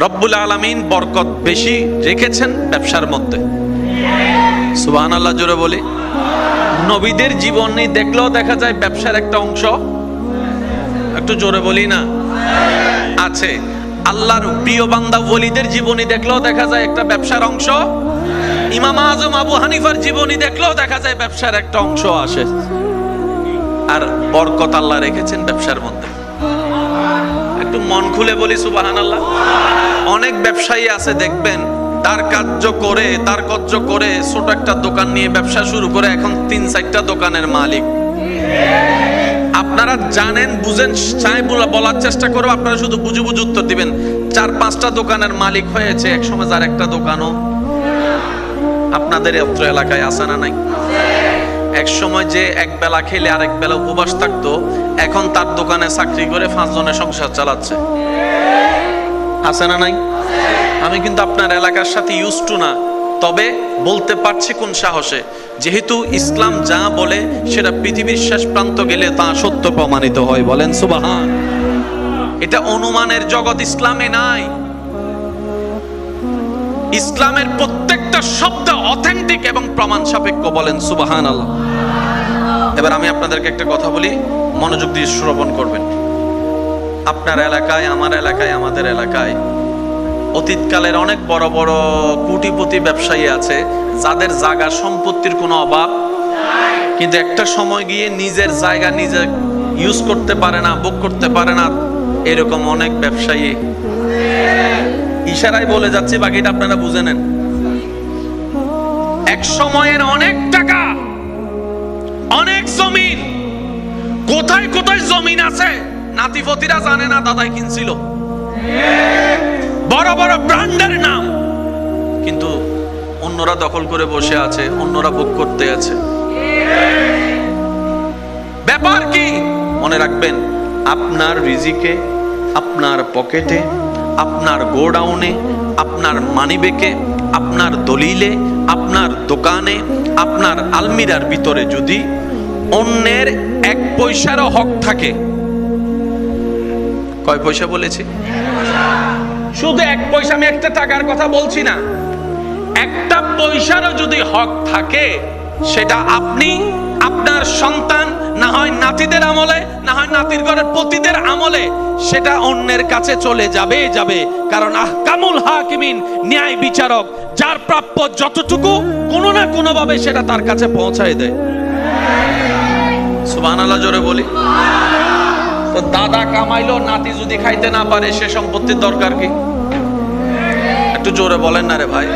রব্বুল আলামিন বরকত বেশি রেখেছেন ব্যবসার মধ্যে। সুবহানাল্লাহ জোরে বলি। নবীদের জীবনী দেখলেও দেখা যায় ব্যবসার একটা অংশ, একটু জোরে বলি না, আছে। আল্লাহর প্রিয় বান্দা ওলিদের জীবনী দেখলেও দেখা যায় একটা ব্যবসার অংশ। ইমাম আজম আবু হানিফার জীবনী দেখলেও দেখা যায় ব্যবসার একটা অংশ আসে। আর বরকত আল্লাহ রেখেছেন ব্যবসার মধ্যে। একটু মন খুলে বলি সুবহানাল্লাহ। অনেক ব্যবসায়ী আছে দেখবেন তার কার্য করে ছোট একটা দোকান নিয়ে ব্যবসা শুরু করে এখন 3-4টা দোকানের মালিক। আপনারা জানেন, বুঝেন, চাই বলার চেষ্টা করবো, আপনারা শুধু বুঝে উত্তর দিবেন। 4-5টা দোকানের মালিক হয়েছে একসময়, যার একটা দোকানও আপনাদের অত্র এলাকায় আছে না নাই? এক সময় যে এক বেলা খেলে আরেক বেলা উপবাস থাকতো, এখন তার দোকানে চাকরি করে 5 জনের সংসার চালাচ্ছে, আছে না নাই? আমি কিন্তু আপনার এলাকার সাথে ইউজ টু না, তবে বলতে পারছি কোন সাহসে, যেহেতু ইসলাম যা বলে সেটা পৃথিবীর শেষ প্রান্ত গেলে তা সত্য প্রমাণিত হয়। বলেন সুবহান। এটা অনুমানের জগৎ, ইসলামে নাই। ইসলামের প্রত্যেকটা শব্দ অথেন্টিক এবং প্রমাণ সাপেক্ষ। বলেন সুবহানাল্লাহ। এবার আমি আপনাদেরকে একটা কথা বলি, মনোযোগ দিয়ে শ্রবণ করবেন। আপনার এলাকায়, আমার এলাকায়, আমাদের এলাকায় অতীতকালের অনেক বড় বড় কোটিপতি ব্যবসায়ী আছে যাদের জায়গা সম্পত্তির কোনো অভাব, কিন্তু একটা সময় গিয়ে নিজের জায়গা নিজে ইউজ করতে পারে না, ভোগ করতে পারে না। এরকম অনেক ব্যবসায়ী, ইশারায় বলে যাচ্ছি, বাকিটা আপনারা বুঝে নেন। এক সময়ের অনেক টাকা, অনেক জমিন, কোথায় কোথায় জমিন আছে নাতিপতিরা জানে না, দাদাই কিনছিল, বড় বড় ব্র্যান্ডের নাম, কিন্তু অন্যরা দখল করে বসে আছে, অন্যরা ভোগ করতে আছে। ব্যাপার কি? মনে রাখবেন, আপনার রিজিকে, আপনার পকেটে, আপনার গোডাউনে, আপনার মানিব্যাগে, আপনার দলিলে, আপনার দোকানে, আপনার আলমিরার ভিতরে যদি অন্যের 1 পয়সারও হক থাকে, কয় পয়সা বলেছি? শুধু 1 পয়সা, আমি একটা টাকার কথা বলছি না, 1টা পয়সারও যদি হক থাকে, সেটা আপনি, আপনার সন্তান, না হয় নাতিদের আমলে, না হয় নাতির ঘরের পতিদের আমলে, সেটা অন্যের কাছে চলে যাবে। কারণ আহকামুল হাকিমিন, ন্যায় বিচারক, যার প্রাপ্য যতটুকু কোনো না কোনো ভাবে সেটা তার কাছে পৌঁছায় দেয়। সুবহানাল্লাহ জোরে বলি। তো দাদা কামাইলো, নাতি যদি খাইতে না পারে, সে সম্পত্তির দরকার কি? একটু জোরে বলেন না রে ভাই।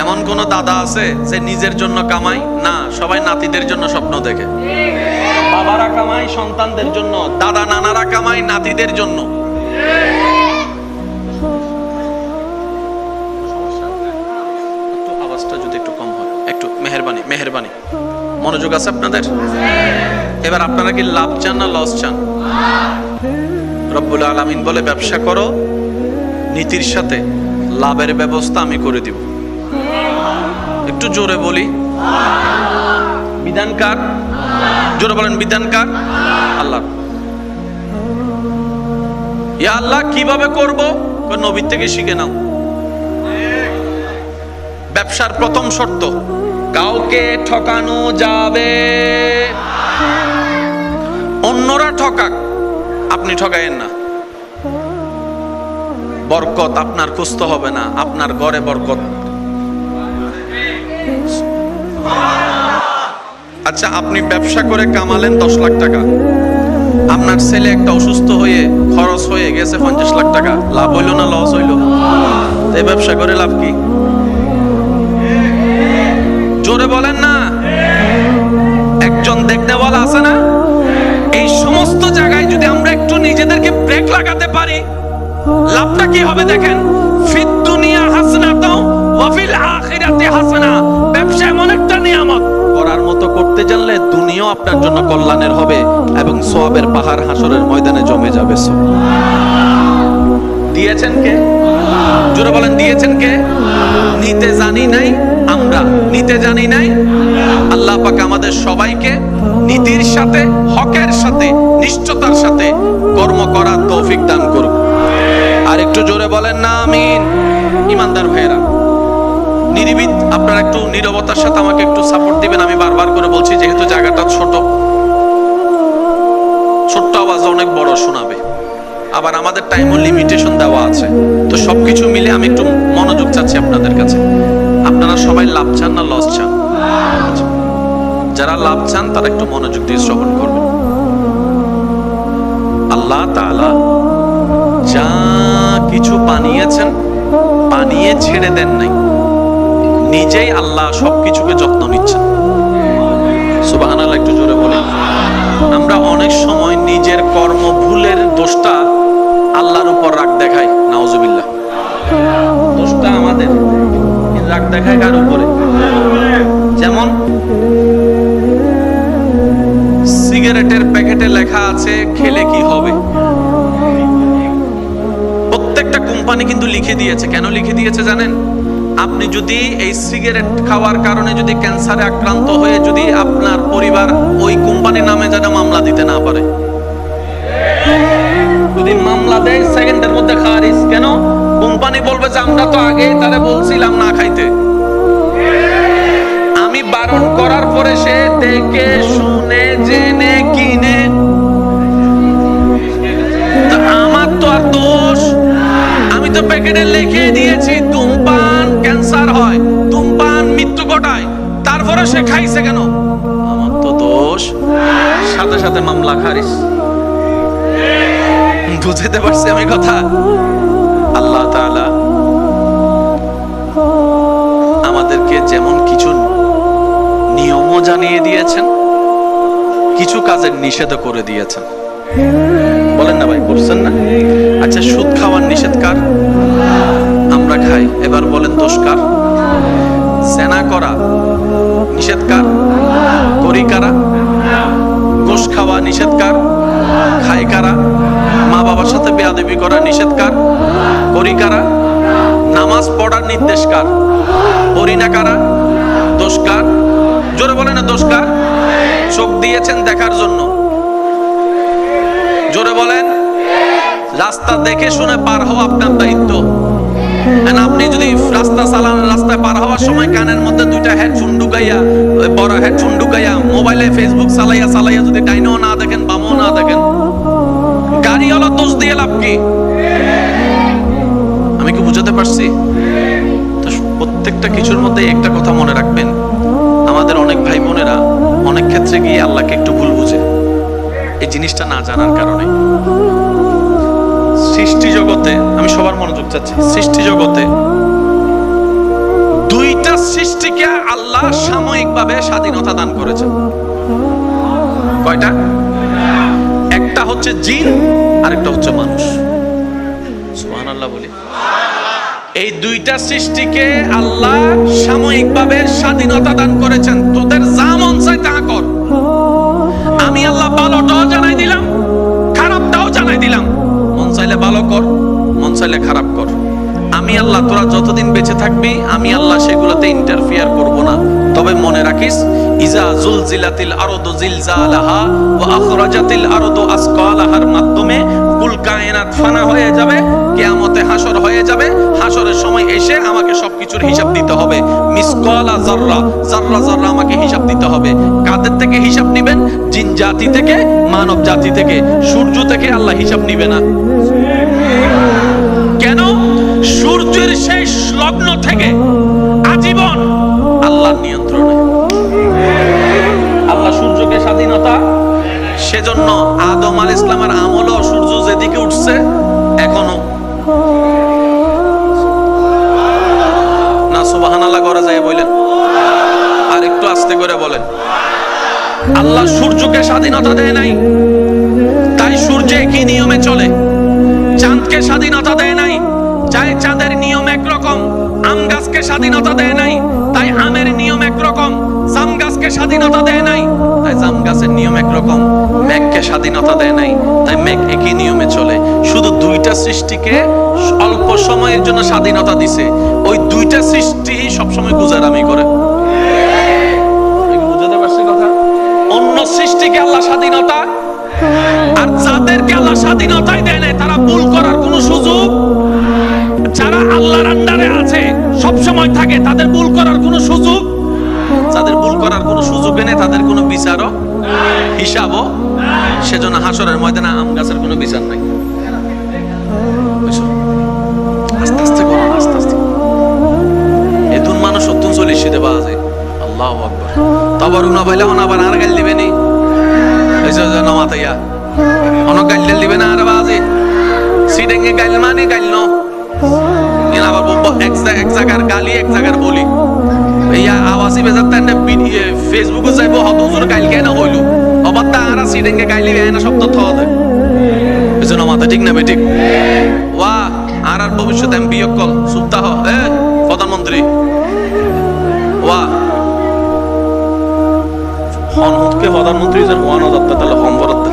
এমন কোন দাদা আছে যে নিজের জন্য কামাই না? সবাই নাতিদের জন্য স্বপ্ন দেখে। বাবারা কামাই সন্তানদের জন্য, দাদা নানারা কামাই নাতিদের জন্য। একটু আওয়াজটা যদি একটু কম হয়, একটু মেহেরবানি। মনোযোগ আছে আপনাদের? এবার আপনারা কি লাভ চান না লস চান? রব্বুল আলামিন বলে, ব্যবসা করো নীতির সাথে, লাভের ব্যবস্থা আমি করে দিব। একটু জোরে বলি, বিধান কার? জোরে বলেন, বিধান কার? আল্লাহ। ইয়া আল্লাহ, কিভাবে করব? নবীর থেকে শিখে নাও। ব্যবসার প্রথম শর্ত, কাউকে ঠকানো যাবে, অন্যরা ঠকাক, আপনি ঠকায়েন না। বরকত আপনার খুঁজতে হবে না, আপনার ঘরে বরকত। আচ্ছা, আপনি ব্যবসা করে কামালেন 10 লাখ টাকা, আপনার ছেলে একটা অসুস্থ হয়ে খরচ হয়ে গেছে 50 লাখ টাকা, লাভ হইল না লস হইল? এই ব্যবসা করে লাভ কি? জোরে বলেন না। একজন দেখনেওয়ালা আছে না? এই সমস্ত জায়গায় যদি আমরা একটু নিজেদেরকে ব্রেক লাগাতে পারি, লাভটা কি হবে দেখেন। ফিদ দুনিয়া হাসনাতাও ওয়া ফিল আখিরাতি হাসানা। ব্যবসা এমন একটা নিয়ামত, করার মতো করতে জানলে দুনিয়াও আপনার জন্য কল্যাণের হবে এবং সওয়াবের পাহাড় হাসরের ময়দানে জমে যাবে। দিয়েছেন কে? জোরে বলেন, দিয়েছেন কে? নিতে জানি নাই আমরা, নিতে জানি নাই। আল্লাহ পাক আমাদের সবাইকে নীতির সাথে, হকের সাথে, নিশ্চয়তার সাথে কর্ম করার তৌফিক দান করুন। আর একটু জোরে বলেন না আমিন। ইমানদার ভাইয়েরা, নিরিবিদ আপনারা একটু নীরবতার সাথে আমাকে একটু সাপোর্ট দিবেন। আমি বারবার করে বলছি, যেহেতু জায়গাটা ছোট্ট আওয়াজ অনেক বড় শোনাবে, আবার আমাদের টাইমও লিমিটেশন দেওয়া আছে। তো সবকিছু মিলে আমি একটু মনোযোগ চাচ্ছি আপনাদের কাছে। আপনারা সবাই লাভ চান না লস চান? যারা লাভ চান তারা একটু মনোযোগ দিয়ে শ্রবণ করবেন। আল্লাহ তাআলা যা কিছু বানিয়েছেন, বানিয়ে ছেড়ে দেন নাই, নিজেই আল্লাহ সবকিছুকে যত্ন নিচ্ছেন। সুবহানাল্লাহ, একটু জোরে বলেন। আমরা অনেক সময় নিজের কর্ম ভুলের দোষটা আল্লাহর উপর রাগ দেখাই, নাউজুবিল্লাহ। দোষটা আমাদের, রাগ দেখায় কার উপরে? যেমন সিগারেটের প্যাকেটে লেখা আছে খেলে কি হবে। প্রত্যেকটা কোম্পানি কিন্তু লিখে দিয়েছে। কেন লিখে দিয়েছে জানেন? আপনি যদি এই সিগারেট খাওয়ার কারণে যদি ক্যান্সারে আক্রান্ত হয়ে যদি আপনার পরিবার ওই কোম্পানির নামে যেন মামলা দিতে না পারে। যদি মামলা দেয় সেকেন্ডের মধ্যে খারিজ। কেন? কোম্পানি বলবে যে আমরা তো আগেই তারে বলছিলাম না খাইতে, আমি বারণ করার পরে সে দেখে শুনে জেনে কিনে, আমার তো আর দোষ? আমি তো প্যাকেটে লিখে দিয়েছি ধূমপান ক্যান্সার হয়, ধূমপান মৃত্যু ঘটায়, তারপরে সে খাইছে কেন? আমার তো দোষ। সাথে সাথে মামলা খারিজ। বুঝতে পারছি আমি কথা? আল্লাহ তাআলা আমাদেরকে যেমন কিছু নিয়মও জানিয়ে দিয়েছেন, কিছু কাজের নিষেধও করে দিয়েছেন। বলেন না ভাই, করছেন না? আচ্ছা, সুদ খাওয়ার নিষেধ কার? আমরা খাই। এবার বলেন দোষ কার? জেনা করা নিষেধ কার? করি কারা? ঘুষ খাওয়া নিষেধ কার? খায় কারা? মা বাবার সাথে বেয়াদবি করা নিষেধ কার? করি কারা? নামাজ পড়ার নির্দেশ কার? করি না কারা? দোষ কার? জোরে বলেন না, দোষ কার? চোখ দিয়েছেন দেখার জন্য, জোরে বলেন। রাস্তা দেখে শুনে পার হওয়া আপনার দায়িত্ব। আপনি যদি রাস্তা চালান, রাস্তায় পার হওয়ার সময় কানের মধ্যে দুইটা হেডফোন ঢুকাইয়া, বড় হেডফোন ঢুকাইয়া মোবাইলে ফেসবুক চালাইয়া যদি ডাইনও না দেখেন বামও না দেখেন, গাড়িওয়ালা দোষ দিয়ে লাভ কি? আমি কি বুঝাতে পারছি? তো প্রত্যেকটা কিছুর মধ্যে একটা কথা মনে রাখবেন, আমাদের অনেক ভাই বোনেরা অনেক ক্ষেত্রে গিয়ে আল্লাহকে একটু ভুল বুঝে, এই জিনিসটা না জানার কারণে। সৃষ্টি জগতে, আমি সবার মনোযোগ চাচ্ছি, সৃষ্টি জগতে দুইটা সৃষ্টিকে আল্লাহ সাময়িকভাবে স্বাধীনতা দান করেছেন। কয়টা? একটা হচ্ছে জিন, আরেকটা হচ্ছে মানুষ। সুবহানাল্লাহ বলি। এই দুইটা সৃষ্টিকে আল্লাহ সাময়িকভাবে স্বাধীনতা দান করেছেন, তোদের যা মন চায় তা কর। আমি আল্লাহ ভালোটাও জানাই দিলাম, খারাপটাও জানাই দিলাম। মন চাইলে ভালো কর, মন চাইলে খারাপ কর। আমি আল্লাহ, তোরা যতদিন বেঁচে থাকবি আমি আল্লাহ সেগুলোতে ইন্টারফিয়ার করব না। তবে মনে রাখিস, ইজা জুলজিলাতিল আরদু জিলজালাহা ওয়া আখরাজাতিল আরদু আসকালাহার মাধ্যমে কুল কায়নাত ফানা হয়ে যাবে, কিয়ামতে হাসর হয়ে যাবে। হাসরের সময় এসে আমাকে সবকিছুর হিসাব দিতে হবে। মিসকালা যাররা, যাররা যাররা আমাকে হিসাব দিতে হবে। কাদের থেকে হিসাব নেবেন? জিন জাতি থেকে, মানব জাতি থেকে। সূর্য থেকে আল্লাহ হিসাব নিবে না। কেন? সূর্যের শেষ লগ্ন থেকে আজীবন আল্লাহর নিয়ন্ত্রণে। আল্লাহ সূর্যকে স্বাধীনতা, সেজন্য আদম আলাইহিস সালামের আমলও সূর্য যেদিকে উঠছে এখনো না। সুবহানাল্লাহ করা যায় বলেন, আর একটু আস্তে করে বলেন। আল্লাহ সূর্যকে স্বাধীনতা দেয় নাই, তাই সূর্য একই নিয়মে চলে। চাঁদকে স্বাধীনতা দেয় নাই, তাই চাঁদের নিয়ম একরকম। আম গাছকে স্বাধীনতা দেয় নাই, তাই আমের নিয়ম একরকম। জাম গাছকে স্বাধীনতা দেয় নাই, তাই জাম গাছের নিয়ম একরকম। মেঘকে স্বাধীনতা দেয় নাই, তাই মেঘ একই নিয়মে চলে। শুধু দুইটা সৃষ্টিকে অল্প সময়ের জন্য স্বাধীনতা দিছে, ওই দুইটা সৃষ্টি সবসময় গুজারামি করে। বুঝতে পারছি কথা? অন্য সৃষ্টিকে আল্লাহ স্বাধীনতা, আর যাদেরকে আল্লাহ স্বাধীনতাই দেয় নাই তারা ভুল করার কোনো সুযোগ সময় থাকে তাদের ভুল করার কোনো সুযোগ, যাদের ভুল করার কোনো সুযোগ নেই তাদের কোনো বিচারও হিসাবও, সেজন্য হাসরের ময়দানে আম গাছের কোনো বিচার নাই। আস্তে আস্তে করুন, আস্তে আস্তে। এদুন মানুষ 40 শীতে পাওয়া যায়। আল্লাহু আকবার। তবর উনা ভাইলা ওনা আবার আর গাল দিবে নি, এই যে নমাতাইয়া অন গাল দিবে না আর বাজে সিডেঙ্গে গাল মানে গাল ন ইনা আবার এক জায়গার গালি এক জায়গার বলি ইয়া আওয়াজই বেজাত না ফেসবুকে যাইবো হত হুজুর গাল কেন হইলো আবার তা আর সিডেঙ্গে গাইলি না শব্দ থদে এই যে নমাতা ঠিক না বে ঠিক ওয়া আর ভবিষ্যতে এমপি কল সুপ্তাহ এ প্রধানমন্ত্রী ওয়া হনহুদকে প্রধানমন্ত্রী যে ওয়ান দত্তা তাহলে হম বরাদ্দ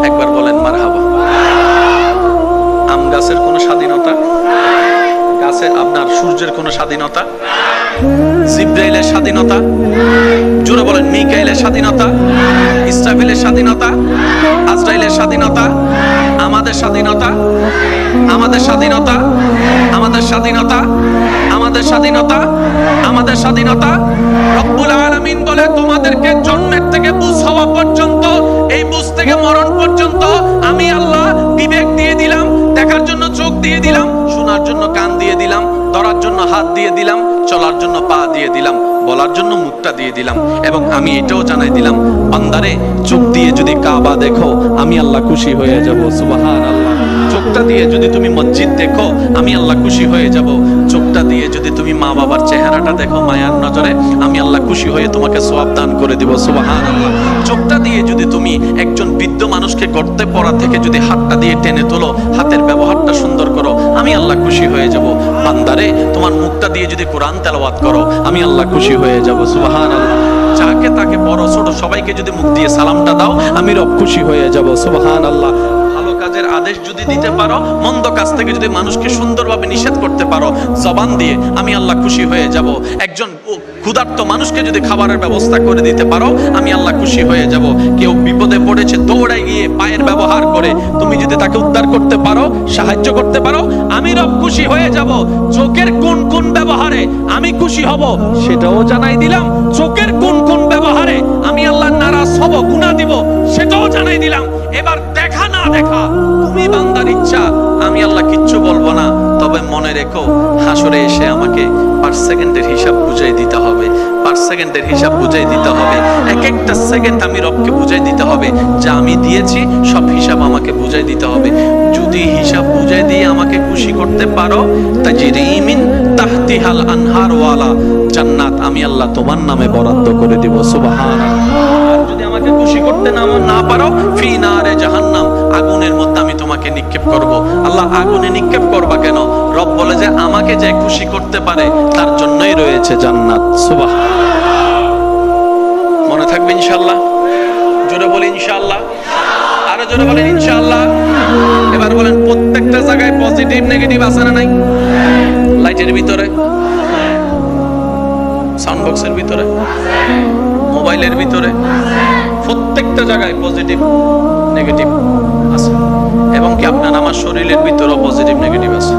একবার বলেন মারহাবা। আম গাছের কোনো স্বাধীনতা, গাছে আপনার সূর্যের কোনো স্বাধীনতা, জিব্রাইলের স্বাধীনতা, জোরে বলেন মিকাইলের স্বাধীনতা, ইসরাফিলের স্বাধীনতা, আজরাইলের স্বাধীনতা, আমাদের স্বাধীনতা, আমাদের স্বাধীনতা, আমাদের স্বাধীনতা, আমাদের স্বাধীনতা, আমাদের স্বাধীনতা। রব্বুল আলামিন বলে তোমাদেরকে জন্মের থেকে বুঝ হওয়া পর্যন্ত, এই বুঝ থেকে মরণ পর্যন্ত আমি আল্লাহ বিবেক দিয়ে দিলাম, দেখার জন্য চোখ দিয়ে দিলাম, শোনার জন্য কান দিয়ে দিলাম, ধরার জন্য হাত দিয়ে দিলাম, চলার জন্য পা দিয়ে দিলাম, বলার জন্য মুখটা দিয়ে দিলাম। এবং আমি এটাও জানাই দিলাম বান্দারে চোখ দিয়ে যদি কাবা দেখো আমি আল্লাহ খুশি হয়ে যাব। সুবহানাল্লাহ। চোখটা দিয়ে যদি তুমি মসজিদ দেখো আমি আল্লাহ খুশি হয়ে যাব। চোখটা দিয়ে যদি তুমি মা বাবার চেহারাটা দেখো মায়ার নজরে আমি আল্লাহ খুশি হয়ে তোমাকে সওয়াব দান করে দিব। সুবহানাল্লাহ। চোখটা দিয়ে যদি তুমি একজন বৃদ্ধ মানুষকে গর্তে পড়া থেকে যদি হাতটা দিয়ে টেনে তোলো, হাতের ব্যবহারটা সুন্দর করো আমি আল্লাহ খুশি হয়ে যাব। বান্দারে তোমার মুখটা দিয়ে যদি কোরআন তেলাওয়াত করো আমি আল্লাহ খুশি হয়ে যাব। সুবহানাল্লাহ। যাকে তাকে বড় ছোট সবাইকে যদি মুখ দিয়ে সালামটা দাও আমি রব খুশি হয়ে যাব। সুবহানাল্লাহ। ভালো কাজের আদেশ যদি দিতে পারো, মন্দ কাজ থেকে যদি মানুষকে সুন্দরভাবে নিষেধ করতে পারো জবান দিয়ে আমি আল্লাহ খুশি হয়ে যাব। একজন ক্ষুধার্ত মানুষকে যদি খাবারের ব্যবস্থা করে দিতে পারো আমি আল্লাহ খুশি হয়ে যাব। কেউ বিপদে পড়েছে দৌড়াই গিয়ে পায়ের ব্যবহার করে তুমি যদি তাকে উদ্ধার করতে পারো, সাহায্য করতে পারো আমি রব খুশি হয়ে যাব। চোখের কোন কোন ব্যবহারে আমি খুশি হব সেটাও জানাই দিলাম। চোখের কোন কোন ব্যবহারে আমি আল্লাহ নারাজ হব, গুনাহ দিব সেটাও জানাই দিলাম। এবার দেখা না দেখা তুমি বান্দার ইচ্ছা, আমি আল্লাহ কিচ্ছু বলবো না। তবে মনে রেখো হাসরে এসে আমাকে পার সেকেন্ডের হিসাব বুঝাই দিতে হবে, পার সেকেন্ডের হিসাব বুঝাই দিতে হবে। এক একটা সেকেন্ড আমি রবকে বুঝাই দিতে হবে যা আমি দিয়েছি সব হিসাব আমাকে বুঝাই দিতে হবে। যদি হিসাব বুঝাই দিয়ে আমাকে খুশি করতে পারো তাজরি মিন তাহতিহাল আনহার ওয়ালা জান্নাত আমি আল্লাহ তোমার নামে বরাদ্দ করে দিব। সুবহানাল্লাহ। আর যদি আমাকে খুশি করতে না পারো ফি নারে জাহান্নাম আগুনের মধ্যে আমি তোমাকে নিক্ষেপ করব। আল্লাহ আগুনে নিক্ষেপ করবা কেন? রব বলে যে আমাকে যে খুশি করতে পারে তার জন্যই রয়েছে জান্নাত। সুবহানাল্লাহ। মনে থাকবে ইনশাআল্লাহ। জোরে বলি ইনশাআল্লাহ। আরো জোরে বলেন ইনশাআল্লাহ। এবার বলেন প্রত্যেকটা জায়গায় পজিটিভ নেগেটিভ আছে না নাই? লাইটের ভিতরে, সাউন্ড বক্সের ভিতরে, মোবাইলের ভিতরে, প্রত্যেকটা জায়গায় পজিটিভ নেগেটিভ আছে। এবং কি আপনার আমার শরীরের ভিতরেও পজিটিভ নেগেটিভ আছে।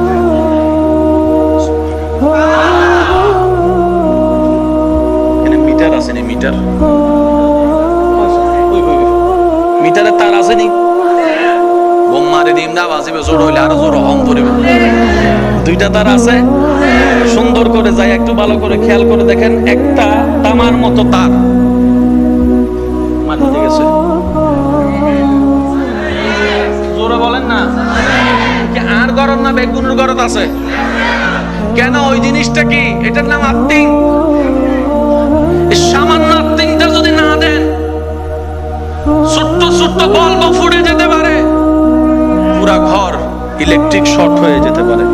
এখানে মিটার আছে নি? মিটার মিটারে তার আছে নি? বোম মারে দিম না বাজিবে জোর হইলে আরো জোর হম ধরিবে। দুইটা তার আছে। সুন্দর করে যাই একটু ভালো করে খেয়াল করে দেখেন একটা তামার মতো তার মাটিতে গেছে। জোরে বলেন না। আর গরম না বেগুনের গরত আছে কেন? ওই জিনিসটা কি? এটার নাম আর্থিং। সামান্য আর্থিংটা যদি না দেন ছোট্ট ছোট্ট বাল্ব ফুটে যেতে পারে, পুরা ঘর ইলেকট্রিক শর্ট হয়ে যেতে পারে।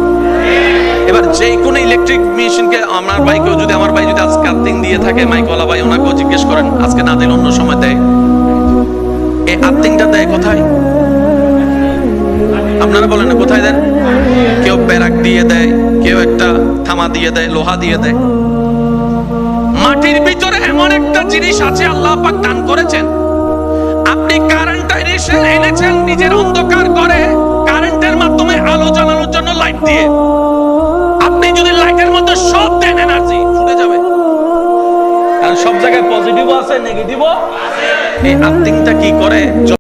এবার যে কোনো ইলেকট্রিক মেশিনকে আমার ভাইকেও যদি আমার ভাই যদি আজকে আর্থিং দিয়ে থাকে মাইকওয়ালা ভাই ওনাকেও জিজ্ঞেস করেন আজকে না দিলে অন্য সময় দেয়। এই আর্থিংটা দেয় কোথায়? আপনারা বলেন না কোথায় দেন? কেউ ব্যারাক দিয়ে দেয়, কেউ একটা থামা দিয়ে দেয়, লোহা দিয়ে দেয়। মাটির ভিতরে এমন একটা জিনিস আছে আল্লাহ পাক দান করেছেন। আপনি কারেন্টটা এনেছেন নিজের অন্ধকার করে কারেন্টের মাধ্যমে আলো জ্বালানোর জন্য লাইট দিয়ে। পজিটিভও আছে, নেগেটিভও। এই আর্থিংটা কি করে?